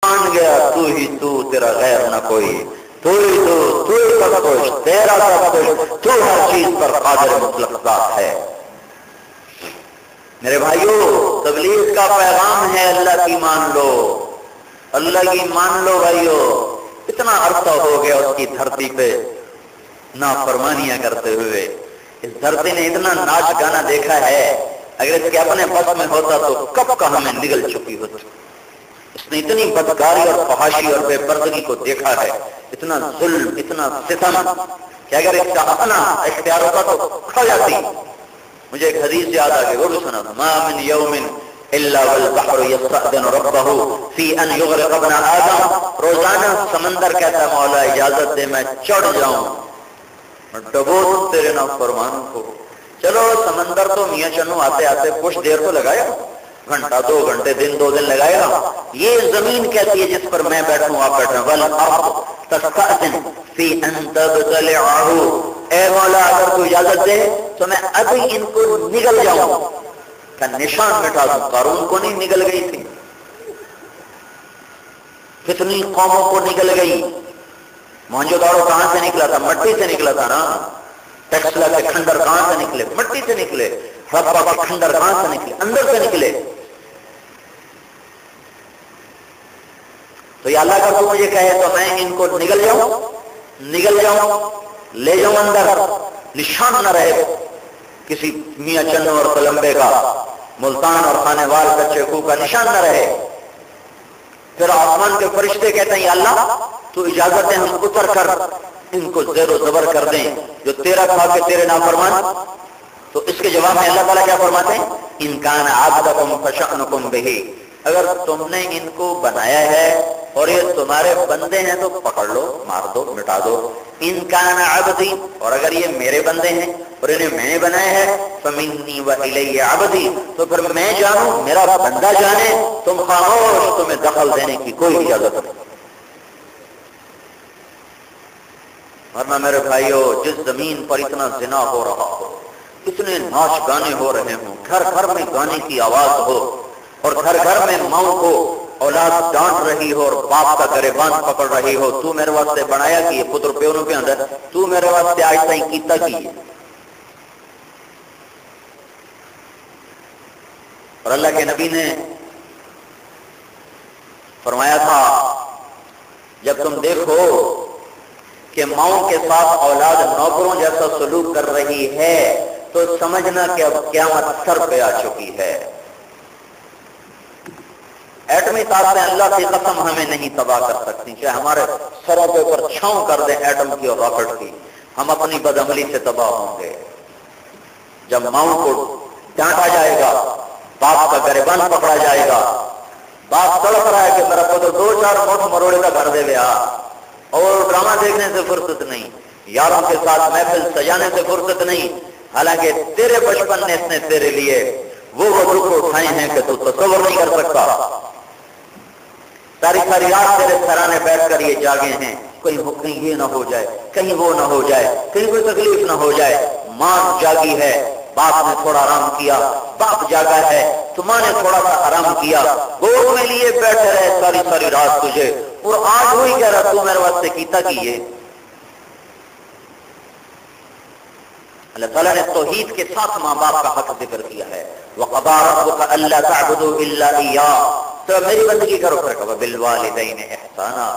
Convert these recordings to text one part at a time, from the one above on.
مان گیا تو ہی تو تیرا غیر نہ کوئی، تو ہی تو ہی سب کچھ، تیرا سب کچھ، تو ہر چیز پر قادر مطلق ذات ہے۔ میرے بھائیو، تبلیغ کا پیغام ہے اللہ کی مان لو، اللہ کی مان لو بھائیو۔ اتنا عرصہ ہو گیا اس کی دھرتی پہ نافرمانیاں کرتے ہوئے، اس دھرتی نے اتنا ناچ گانا دیکھا ہے، اگر اس کے اپنے بس میں ہوتا تو کب کا ہمیں نگل چکی ہوتی۔ اس نے اتنی بدکاری اور فحاشی اور بے پردگی کو دیکھا ہے، اتنا ظلم، اتنا ستم، کہ اگر اس کا اپنا اختیار ہوتا تو کھا جاتی۔ مجھے ایک حدیث یاد آ گئی، وہ بھی سنا تھا، ما من یوم الا والبحر یستأذن ربہ فی ان یغرق ابن آدم۔ روزانہ سمندر کہتا ہے مولا اجازت دے میں چڑھ جاؤں، میں ڈبو دوں تیرے نافرمانوں کو۔ چلو سمندر تو میاں چنو آتے آتے کچھ دیر تو لگایا، گھنٹہ 2 گھنٹے، دن 2 دن لگائے گا۔ یہ زمین کہتی ہے جس پر میں بیٹھوں آپ بیٹھیں، والارض تستأذن فی ان تبتلعہ، اے مولا اگر تو اجازت دے تو میں ابھی ان کو نگل جاؤں، کا نشان مٹا دوں۔ قارون کو نہیں نگل گئی تھی، کتنی قوموں کو نگل گئی۔ موہنجو داڑو کہاں سے نکلا تھا؟ مٹی سے نکلا تھا نا۔ ٹیکسلا کے کھنڈر کہاں سے نکلے؟ مٹی سے نکلے۔ ہڑپا کے کھنڈر کہاں سے نکلے؟ اندر سے نکلے۔ تو یہ اللہ کا تو مجھے کہے تو میں ان کو نگل جاؤں، لے جاؤں اندر، نشان نہ رہے کسی میاں چنو اور کولمبے کا، ملتان اور خانے وال کچے کو کا نشان نہ رہے۔ پھر آسمان کے فرشتے کہتے ہیں یا اللہ تو اجازت ہے ہم اتر کر ان کو زیر و زبر کر دیں جو تیرا کھا کے تیرے نافرمان۔ تو اس کے جواب میں اللہ تعالیٰ کیا فرماتے ہیں؟ ان کان عبدکم فشأنکم بہ، اگر تم نے ان کو بنایا ہے اور یہ تمہارے بندے ہیں تو پکڑ لو، مار دو، مٹا دو۔ ان کان عبدی، اور اگر یہ میرے بندے ہیں اور انہیں میں نے بنایا ہے، فمنی والی عبدی، تو پھر میں جانوں، میرا بندہ جانے، تم خاموش، تمہیں دخل دینے کی کوئی اجازت نہیں۔ ورنہ میرے بھائیو، جس زمین پر اتنا زنا ہو رہا ہو، اتنے ناچ گانے ہو رہے ہوں، گھر گھر میں گانے کی آواز ہو، اور گھر گھر میں ماؤں کو اولاد ڈانٹ رہی ہو اور باپ کا گریبان پکڑ رہی ہو، تو میرے واسطے بنایا کی یہ پتر پیونوں کے اندر، تو میرے واسطے آج تائیں کیتا کی ہے۔ اور اللہ کے نبی نے فرمایا تھا جب تم دیکھو کہ ماؤں کے ساتھ اولاد نوکروں جیسا سلوک کر رہی ہے تو سمجھنا کہ اب قیامت سر پہ آ چکی ہے۔ ایٹمی طاقتیں اللہ کی قسم ہمیں نہیں تباہ کر سکتی، چاہے ہمارے سروں کے اوپر چھاؤں کر دیں ایٹم کی اور راکٹ کی، ہم اپنی بدعملی سے تباہ ہوں گے۔ جب ماؤں کو ڈانٹا جائے گا، باپ کا گریبان پکڑا جائے گا، باپ تڑپ رہا ہے کہ میرا پتر 2-4 موٹ مروڑے کا گھر دے گیا، اور ڈرامہ دیکھنے سے فرصت نہیں، یاروں کے ساتھ محفل سجانے سے فرصت نہیں، حالانکہ تیرے بچپن نے اس نے تیرے لیے وہ دکھ اٹھائے ہیں کہ تو تصور نہیں کر سکتا۔ ساری ساری رات تیرے سرانے بیٹھ کر یہ جاگے ہیں، کہیں یہ نہ ہو جائے، کہیں وہ نہ ہو جائے، کہیں کوئی تکلیف نہ ہو جائے۔ ماں جاگی ہے، باپ نے تھوڑا آرام کیا، باپ جاگا ہے تو ماں نے تھوڑا سا آرام کیا، گود میں لیے بیٹھے رہے ساری ساری رات تجھے، اور آج وہی کہہ رہا تو میرے واسطے کیتا کیے۔ اللہ تعالیٰ نے توحید کے ساتھ ماں باپ کا حق ذکر کیا ہے، وَقَضَىٰ رَبُّكَ أَلَّا تَعْبُدُوا إِلَّا إِيَّاهُ، تو میری بندگی کرو، پھر کہا وَبِالْوَالِدَيْنِ إِحْسَانًا،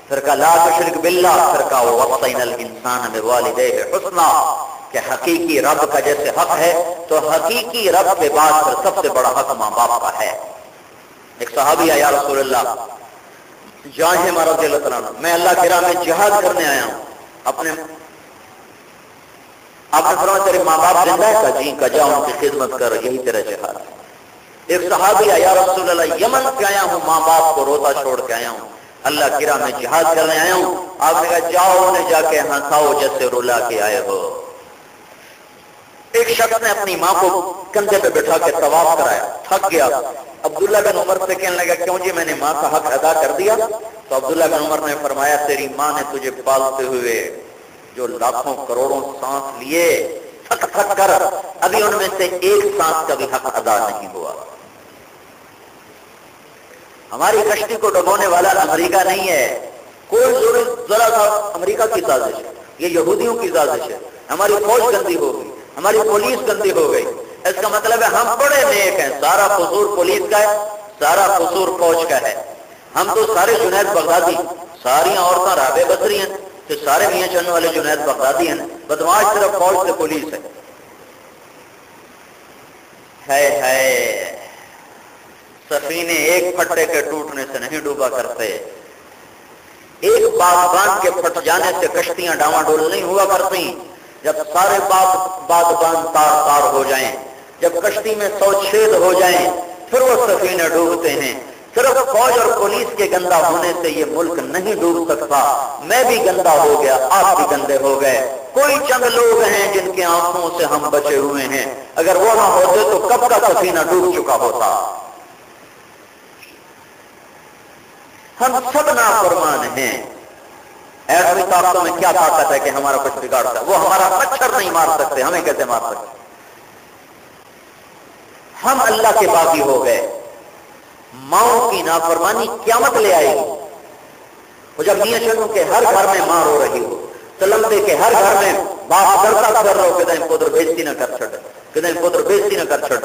پھر کہا لَا تُشْرِكْ بِاللَّهِ، پھر کہا وَوَصَّيْنَا الْإِنسَانَ بِوَالِدَيْهِ حُسْنًا، کہ حقیقی رب کا جیسے حق ہے تو حقیقی رب کے بعد پھر سب سے بڑا حق ماں باپ کا ہے۔ ایک صحابی ہے، یا رسول اللہ، جان ہے ہمارا رضی اللہ عنہ، میں اللہ کی راہ میں جہاد کرنے آیا ہوں، اپنے آپ نے فرمایا تیرے ماں باپ زندہ ہے؟ کہا جی، کہا جا ان کی خدمت کر، یہی تیرا جہاد ہے۔ ایک صحابی ہے، یا رسول اللہ، یمن سے آیا ہوں، ماں باپ کو روتا چھوڑ کے آیا ہوں، اللہ کی راہ میں جہاد کرنے آیا ہوں۔ آپ نے کہا جاؤ انہیں جا کے ہنساؤ جیسے رلا کے آئے ہو۔ ایک شخص نے اپنی ماں کو کندھے پہ بٹھا کے طواف کرایا، تھک گیا، عبداللہ بن عمر سے کہنے لگا کیوں جی میں نے ماں کا حق ادا کر دیا؟ تو عبداللہ بن عمر نے فرمایا تیری ماں نے تجھے پالتے ہوئے جو لاکھوں کروڑوں سانس لیے تھک تھک کر، ابھی ان میں سے ایک سانس کا بھی حق ادا نہیں ہوا۔ ہماری کشتی کو ڈبونے والا امریکہ نہیں ہے، کوئی ذرا سا امریکہ کی سازش ہے، یہ یہودیوں کی سازش ہے۔ ہماری فوج گندی ہو گئی، ہماری پولیس گندی ہو گئی، اس کا مطلب ہے ہم بڑے نیک ہیں، سارا قصور پولیس کا ہے، سارا قصور فوج کا ہے۔ ہم تو سارے جنید بغدادی، ساری عورتیں رابع بصری ہیں، تو سارے میاں چنو والے جنید بغدادی ہیں، بدمعاش صرف فوج سے پولیس ہے۔ سفینے ایک پھٹے کے ٹوٹنے سے نہیں ڈوبا کرتے، ایک باغبان کے پھٹ جانے سے کشتیاں ڈاواڈول نہیں ہوا کرتی۔ جب سارے باغبان تار تار ہو جائیں، جب کشتی میں 100 چھید ہو جائیں، پھر وہ سفینے ڈوبتے ہیں۔ صرف فوج اور پولیس کے گندا ہونے سے یہ ملک نہیں ڈوب سکتا۔ میں بھی گندا ہو گیا، آپ بھی گندے ہو گئے، کوئی چند لوگ ہیں جن کے آنکھوں سے ہم بچے ہوئے ہیں، اگر وہ نہ ہوتے تو کب کا سفینہ ڈوب چکا ہوتا۔ ہم سب نافرمان ہیں۔ ایسی طاقتوں میں کیا طاقت ہے کہ ہمارا کچھ بگاڑتا ہے؟ وہ ہمارا مچھر نہیں مار سکتے، ہمیں کیسے مار سکتے؟ ہم اللہ کے باغی ہو گئے۔ ماؤں کی نافرمانی قیامت لے آئے گی۔ وہ جب میاں چنو کے ہر گھر میں ماں رو رہی ہو، تلمدے کے ہر گھر میں باپ ڈرتا کر رہو کہ دیں پودر بےزتی نہ کر چھڑ، کہ دیں پودر بےزتی نہ کر چھڑ۔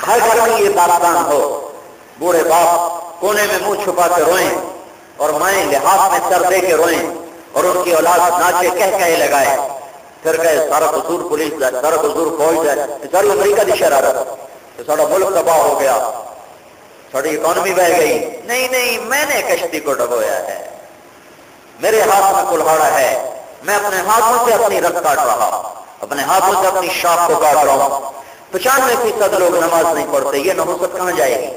ہر گھر میں یہ داستان ہو، بوڑھے باپ کونے میں منہ چھپا کے روئیں اور مائیں لحاظ میں سر دے کے روئیں، اور ان کی اولاد ناچے کہے لگائے، پھر کہے سارا قصور پولیس جائے، سارا قصور فوج جائے، ساری امریکہ کی شرارت کہ سارا ملک تباہ ہو گیا، ساری اکانومی بہ گئی۔ نہیں، میں نے کشتی کو ڈبویا ہے، میرے ہاتھ میں کلہاڑا ہے، میں اپنے ہاتھوں سے اپنی رت کاٹ رہا، اپنے ہاتھوں سے اپنی شاخ کو کاٹ رہا ہوں۔ 95% لوگ نماز نہیں پڑھتے، یہ نحوست کہاں جائے گی؟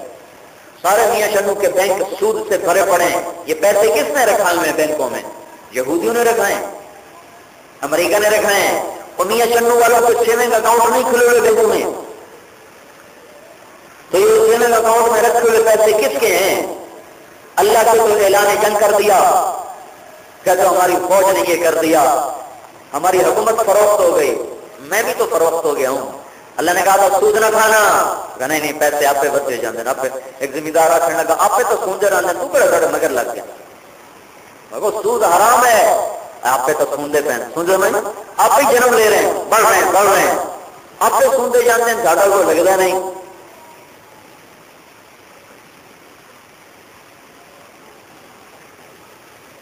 سارے میاں چنو کے بینک سود سے بھرے پڑے ہیں۔ یہ پیسے کس نے رکھا ہوئے بینکوں میں؟ یہودیوں نے رکھائے ہیں، امریکہ نے رکھائے ہیں۔ اور میاں چنو والوں کو سیونگ اکاؤنٹ نہیں کھلے ہوئے بینکوں میں، تو یہ سیونگ اکاؤنٹ میں رکھے ہوئے پیسے کس کے ہیں؟ اللہ کے تو اعلان جنگ کر دیا، کیا تو ہماری فوج نے یہ کر دیا، ہماری حکومت فروخت ہو گئی، میں بھی تو فروخت ہو گیا ہوں۔ اللہ نے کہا تھا سود نہ کھانا، نہیں پیسے آپ پہ بچے جاندے نا۔ ایک ذمہ دار آخر لگا آپ پہ تو سوندے رہنے، تو بڑے بڑے مگر لگ گیا، سود حرام ہے، آپ پہ تو سوندے پہن سوندے میں آپ ہی جنم لے رہے ہیں، بڑھ رہے ہیں، آپ پہ سوندے جانتے ہیں، زیادہ کو لگتا نہیں۔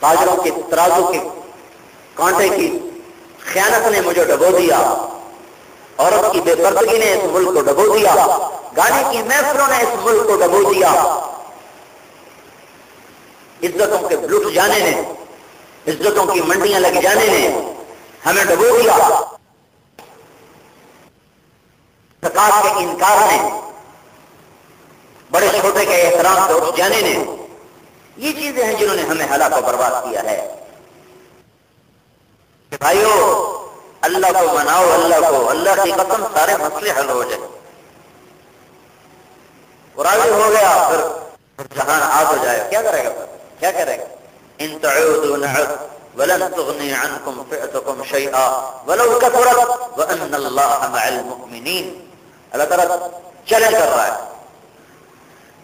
تاجروں کے ترازو کے کانٹے کی خیانت نے مجھے ڈبو دیا، عورت کی بے پردگی نے اس ملک کو ڈبو دیا، گانے کی محفلوں نے اس ملک کو ڈبو دیا، عزتوں کے لٹ جانے نے، عزتوں کی منڈیاں لگ جانے نے ہمیں ڈبو دیا، زکات کے انکار نے، بڑے چھوٹے کے احترام سے اٹھ جانے نے، یہ چیزیں ہیں جنہوں نے ہمیں ہلاک و برباد کیا ہے۔ بھائیو اللہ کو مناؤ، اللہ کی قسم سارے مسئلے حل ہو جائیں۔ قرآن ہو گیا پھر جہان آگ ہو جائے، کیا کرے گا؟ کیا کرے گا؟ ان تعودوا نعد ولن تغني عنكم فئتكم شيئا ولو كثرت وان الله مع المؤمنين۔ اللہ تعالیٰ چیلنج کر رہا ہے،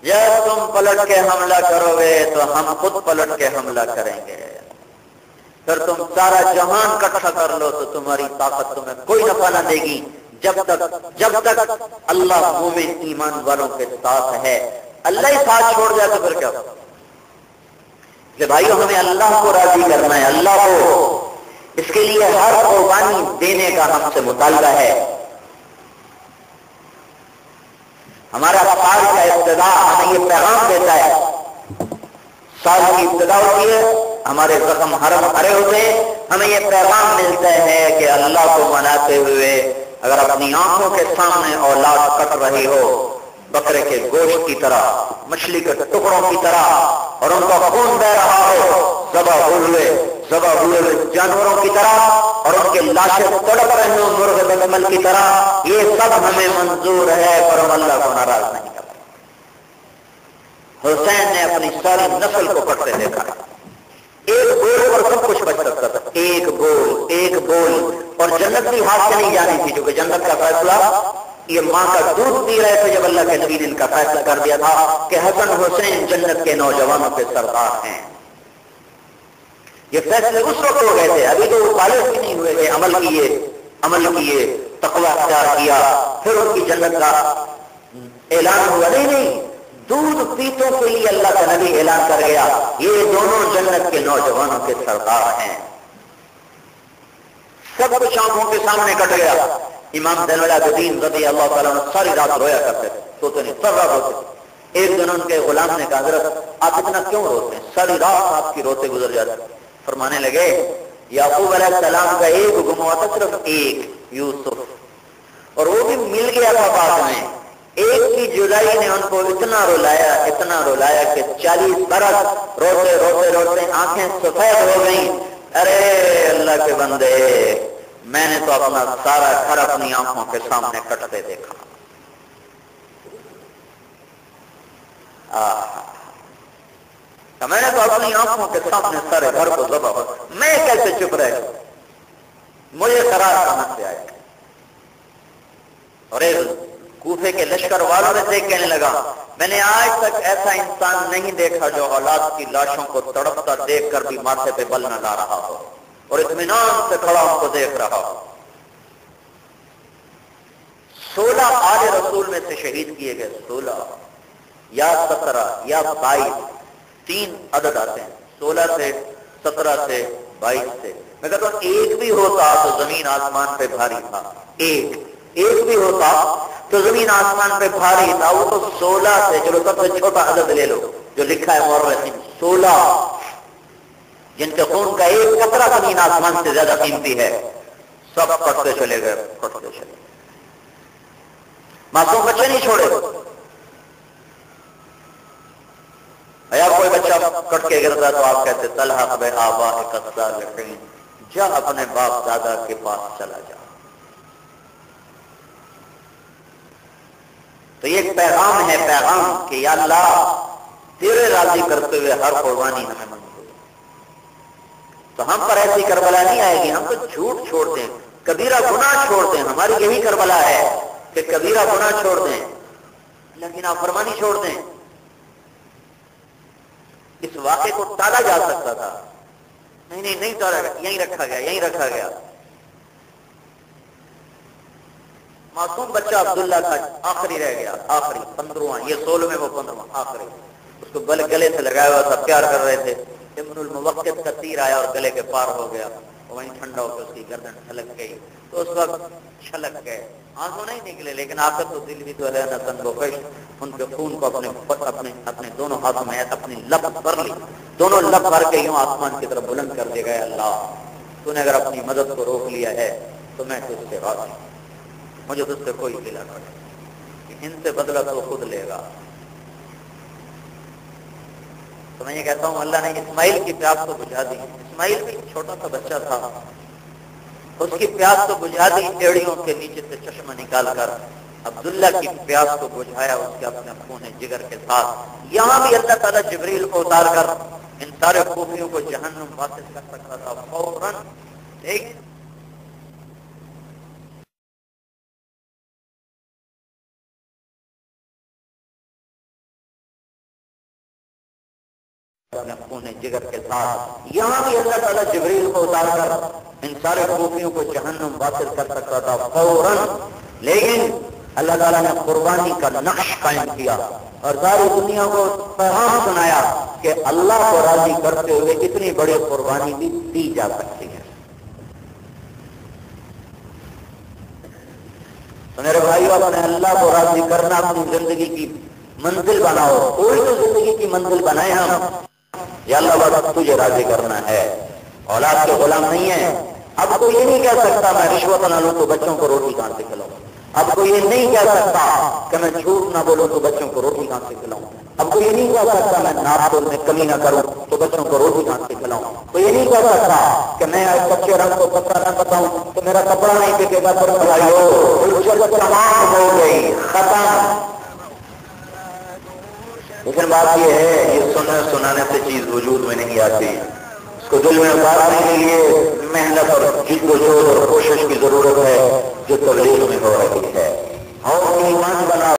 جب تم پلٹ کے حملہ کرو گے تو ہم خود پلٹ کے حملہ کریں گے، پھر تم سارا جہان اکٹھا کر لو تو تمہاری طاقت تمہیں کوئی نفع نہ دے گی جب تک اللہ مومن ایمان والوں کے ساتھ ہے۔ اللہ ہی ساتھ چھوڑ جائے تو پھر کیا ہوگا؟ کہ بھائیو ہمیں اللہ کو راضی کرنا ہے، اللہ کو، اس کے لیے ہر قربانی دینے کا ہم سے مطالبہ ہے۔ ہمارا سال کا ابتدا ہمیں یہ پیغام دیتا ہے، سال کی ابتدا ہوتی ہے، ہمارے زخم حرم ہرے ہوتے ہیں، ہمیں یہ پیغام ملتا ہے کہ اللہ کو مناتے ہوئے اگر اپنی آنکھوں کے سامنے اولاد کٹ رہی ہو، بکرے کے گوشت کی طرح، مچھلی کے ٹکڑوں کی طرح، اور ان کا خون بہ رہا ہو ذبح ہوئے جانوروں کی طرح، اور ان کے لاشیں تڑپ رہے ہوں مرغ بدعمل کی طرح، یہ سب ہمیں منظور ہے، پر ہم اللہ کو ناراض نہیں کرتے۔ حسین نے اپنی ساری نسل کو کٹتے دیکھا، ایک بول پر سب کچھ بچ سکتا تھا، ایک بول، اور جنت بھی ہاتھ سے نہیں جانی تھی، کیونکہ جنت کا فیصلہ یہ ماں کا دودھ پی رہے تھے جب اللہ کے نبی نے ان کا فیصلہ کر دیا تھا کہ حسن حسین جنت کے نوجوانوں کے سردار ہیں۔ یہ فیصلے اس وقت ہو گئے تھے، ابھی تو وہ بالغ بھی نہیں ہوئے تھے، عمل کیے، تقویٰ اختیار کیا، پھر ان کی جنت کا اعلان ہوا۔ نہیں، دودھ پیتوں کے لیے اللہ کا نبی اعلان کر گیا یہ دونوں جنت کے نوجوانوں کے سردار ہیں۔ سب کچھ آنکھوں کے سامنے کٹ گیا۔ امام زین العابدین رضی اللہ تعالیٰ عنہ ساری رات رویا کرتے تھے، سوتے نہیں، سر رات روتے تھے۔ ایک دن ان کے غلام نے کہا حضرت آپ اتنا کیوں روتے ہیں؟ ساری رات آپ کی روتے گزر جاتے۔ فرمانے لگے یعقوب علیہ السلام کا ایک گم ہوا تھا، صرف ایک، یوسف، اور وہ بھی مل گیا تھا بعد میں۔ ایک کی جدائی نے ان کو اتنا رلایا کہ 40 برس روتے آنکھیں سفید ہو گئیں۔ ارے اللہ کے بندے، میں نے تو اپنا سارا گھر اپنی آنکھوں کے سامنے کٹتے دیکھا۔ میں نے تو اپنی آنکھوں کے سامنے سارے گھر کو ذبح، میں کیسے چپ رہے؟ مجھے قرار کہاں سے آئے؟ اور ایک کوفے کے لشکر والوں نے دیکھ کہنے لگا میں نے آج تک ایسا انسان نہیں دیکھا جو اولاد کی لاشوں کو تڑپتا دیکھ کر بھی ماتھے پہ بل نہ لا رہا ہو اور اطمینان سے کھڑا ان کو دیکھ رہا ہو۔ 16 آل رسول میں سے شہید کیے گئے، 16 یا 17 یا 22، 3 عدد آتے ہیں، 16 سے 17 سے 22 سے۔ میں کہتا ہوں ایک بھی ہوتا تو زمین آسمان پہ بھاری تھا، ایک بھی ہوتا تو زمین آسمان پہ بھاری تھا۔ وہ تو 16 سے، چلو سب سے چھوٹا عدد لے لو جو لکھا ہے مورخین، 16 جن کے خون کا ایک قطرہ زمین آسمان سے زیادہ قیمتی ہے، سب کٹتے چلے گئے، کٹتے چلے گئے، معصوم بچے نہیں چھوڑے۔ یا کوئی بچہ کٹ کے گرتا تو آپ کہتے طلحہ بے آبائک الصالحین، جا اپنے باپ دادا کے پاس چلا جا۔ تو یہ ایک پیغام ہے، پیغام کہ یا اللہ تیرے راضی کرتے ہوئے ہر قربانی ہمیں منظور ہے۔ تو ہم پر ایسی کربلا نہیں آئے گی، ہم تو جھوٹ چھوڑ دیں، کبیرہ گناہ چھوڑ دیں، ہماری یہی کربلا ہے کہ کبیرہ گناہ چھوڑ دیں لیکن نافرمانی چھوڑ دیں۔ اس واقعے کو ٹالا جا سکتا تھا، نہیں ٹالا گیا، یہیں رکھا گیا۔ معصوم بچہ عبداللہ کا آخری رہ گیا، آخری 15واں، یہ 16 وہ 15واں آخری، اس کو گلے سے لگایا ہوا تھا، پیار کر رہے تھے۔ ابن الموقد کا تیر آیا اور گلے کے پار ہو گیا، وہیں ٹھنڈا ہو کے اس کی گردن چھلک گئی، تو اس وقت چھلک گئے، آنسو نہیں نکلے لیکن آخر تو دل بھی تو ہے نہ تن گوش۔ ان کے خون کو اپنے دونوں ہاتھوں میں اپنی لب بھر لی، دونوں لب بھر کے یوں آسمان کی طرف بلند کر دے گئے، اللہ تو نے اگر اپنی مدد کو روک لیا ہے تو میں تجھ سے راضی ہوں، مجھے تجھ سے کوئی گلہ نہیں، ان سے بدلہ تو خود لے گا۔ تو میں یہ کہتا ہوں اللہ نے اسماعیل کی پیاس کو بجھا دی، اسماعیل بھی چھوٹا سا بچہ تھا، اس کی پیاس کو بجھا دی، ایڑیوں کے نیچے سے چشمہ نکال کر عبداللہ کی پیاس کو بجھایا اس کے اپنے خون جگر کے ساتھ۔ یہاں بھی اللہ تعالیٰ جبریل کو اتار کر ان سارے کوفیوں کو جہنم واپس کر سکتا تھا فوراً، لیکن اپنے خون جگر کے ساتھ، یہاں بھی اللہ تعالیٰ جبریل کو اتار کر ان سارے خوفیوں کو جہنم واصل کر سکتا تھا فوراً، لیکن اللہ تعالیٰ نے قربانی کا نقش قائم کیا اور ساری دنیا کو پیغام سنایا کہ اللہ کو راضی کرتے ہوئے اتنی بڑی قربانی بھی دی جا سکتی ہے۔ تو میرے بھائیو، اپنے اللہ کو راضی کرنا اپنی زندگی کی منزل بناؤ، کوئی تو زندگی کی منزل بنائے ہم، یا اللہ بس تجھے راضی کرنا ہے، اولاد کے غلام نہیں ہے۔ اب کوئی یہ نہیں کہہ سکتا میں رشوت نہ لوں تو بچوں کو روٹی کہاں سے کھلاؤں، اب کوئی یہ نہیں کہہ سکتا کہ میں جھوٹ نہ بولوں تو بچوں کو روٹی کہاں سے کھلاؤں، اب کوئی یہ نہیں کہہ سکتا میں ناپ میں کمی نہ کروں تو بچوں کو روٹی کہاں سے کھلاؤں، کوئی یہ نہیں کہہ سکتا کہ میں کچے رنگ کو پتہ نہ بتاؤں تو میرا کپڑا نہیں بکے گا۔ پر بھائیو تمام ہو گئی، ختم۔ لیکن بات یہ ہے یہ سنانے سے چیز وجود میں نہیں آتی، اس کو دل میں اتارنے کے لیے محنت اور جد و جہد اور کوشش کی ضرورت ہے جو تبلیغ میں ہو رہی ہے۔ اور ایمان بناؤ